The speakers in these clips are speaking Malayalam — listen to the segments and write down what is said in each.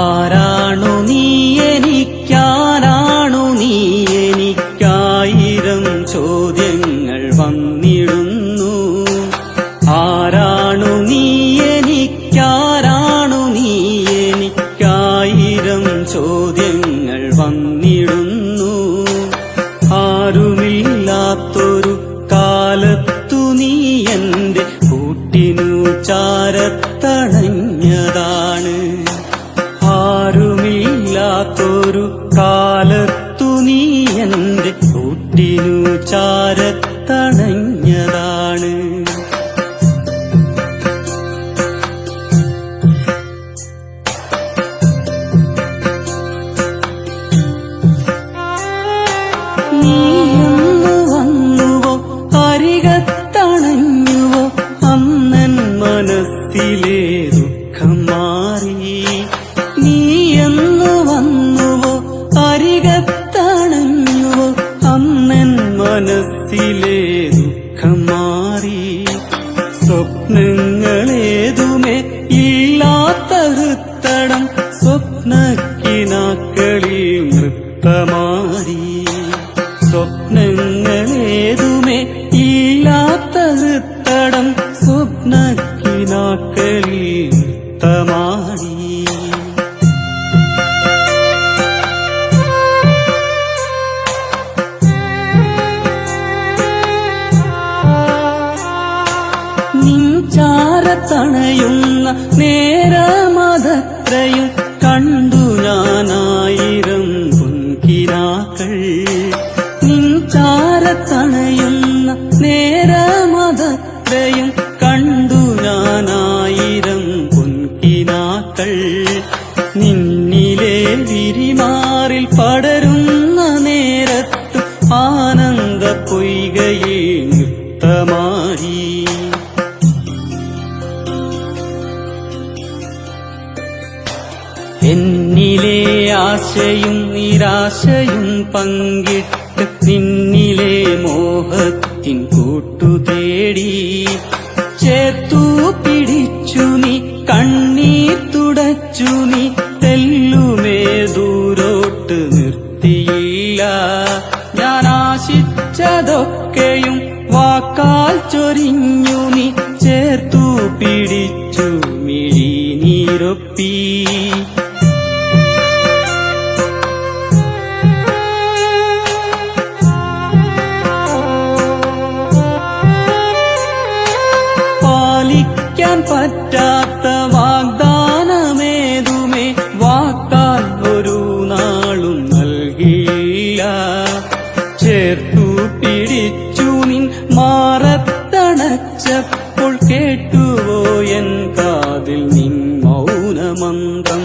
ആരാണു നീ എനിക്കാരാണു നീ എനിക്കായിരം ചോദ്യങ്ങൾ വന്നിടുന്നു. ആരാണു നീ എനിക്കാരാണു നീ എനിക്കായിരം ചോദ്യങ്ങൾ വന്നിടുന്നു. ആരുമില്ലാത്തൊരു കാലത്തു നീ എന്റെ കൂട്ടിനു ചാരത്തണഞ്ഞതാണ്. ആരുമില്ലാത്തൊരു കാലത്തു നീ എന്റെ കൂട്ടിനു ചാരത്തണഞ്ഞതാണ്. നീ എന്ന് വന്നുവോ അരികത്തണഞ്ഞുവോ അന്നൻ മനസ്സിലെ ദുഃഖം മാറി. നീ എന്ന് വന്നുവോ അരികത്തണഞ്ഞുവോ അന്നൻ മനസ്സിലെ ദുഃഖം മാറി. സ്വപ്നങ്ങളേതുമേ ഇല്ലാത്ത ഹൃത്തടം സ്വപ്നക്കിനാക്കളിൽ നൃത്തമാരി. സ്വപ്നങ്ങളേതുമേ ഇല്ലാത്ത ഹൃത്തടം സ്വപ്നക്കിനാക്കളിൽ നൃത്തമാരി. നിൻചാരത്തണയുന്ന നേരമതത്രയും കണ്ടു ഞാനായിരം പൊൻകിനാക്കൾ. നിൻചാരത്തണയുന്ന നേരമതത്രയും കണ്ടു ഞാനായിരം പൊൻകിനാക്കൾ. നിന്നിലെ വിരിമാറിൽ പടരുന്ന നേരത്ത് ആനന്ദ പൊയ്കയിൽ നൃത്തമാരി. എന്നിലെ ആശയും നിരാശയും പങ്കിട്ട് നിന്നിലെ മോഹത്തിൻ കൂട്ടുതേടി. ചേർത്തു പിടിച്ചു നീ കണ്ണീർ തുടച്ചു നീ തെല്ലുമേ ദൂരോട്ട് നിർത്തിയില്ല. ഞാൻ ആശിച്ചതൊക്കെയും വാക്കാൽ ചൊരിഞ്ഞു നീ ചേർത്തു പിടിച്ചു മിഴിനീരൊപ്പി. പാലിക്കാൻ പറ്റാത്ത വാഗ്ദാനമേതുമേ വാക്കാൽ ഒരു നാളും നൽകിയില്ല. ചേർത്തു പിടിച്ചു നിൻ മാറത്തണച്ചപ്പോൾ കേട്ടുവോ എൻ കാതിൽ നിൻ മൗനമന്ത്രം.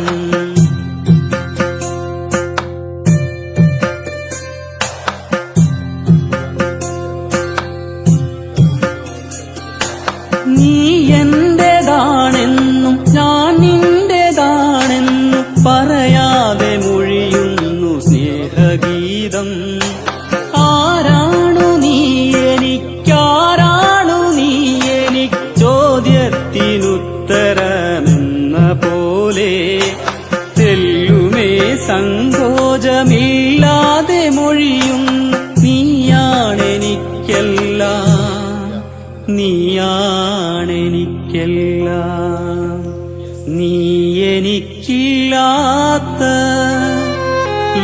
നീ എന്റേതാണെന്നും ഞാൻ നിന്റേതാണെന്നും പറയാതെ മൊഴിയുന്നു സ്നേഹഗീതം. ആരാണു നീ എനിക്കാരാണു നീ എനിക്ക് ചോദ്യത്തിനുത്തരമെന്ന പോലെ തെല്ലുമേ സങ്കോചമില്ലാതെ മൊഴിയുന്നു നീയാണെനിക്കെല്ലാം. നീയാണെനിക്കെല്ലാം. നീ എനിക്കില്ലാത്ത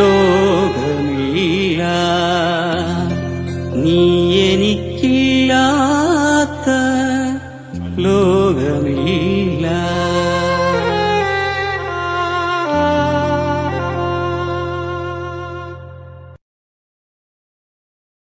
ലോകമില്ല. നീ എനിക്കില്ലാത്ത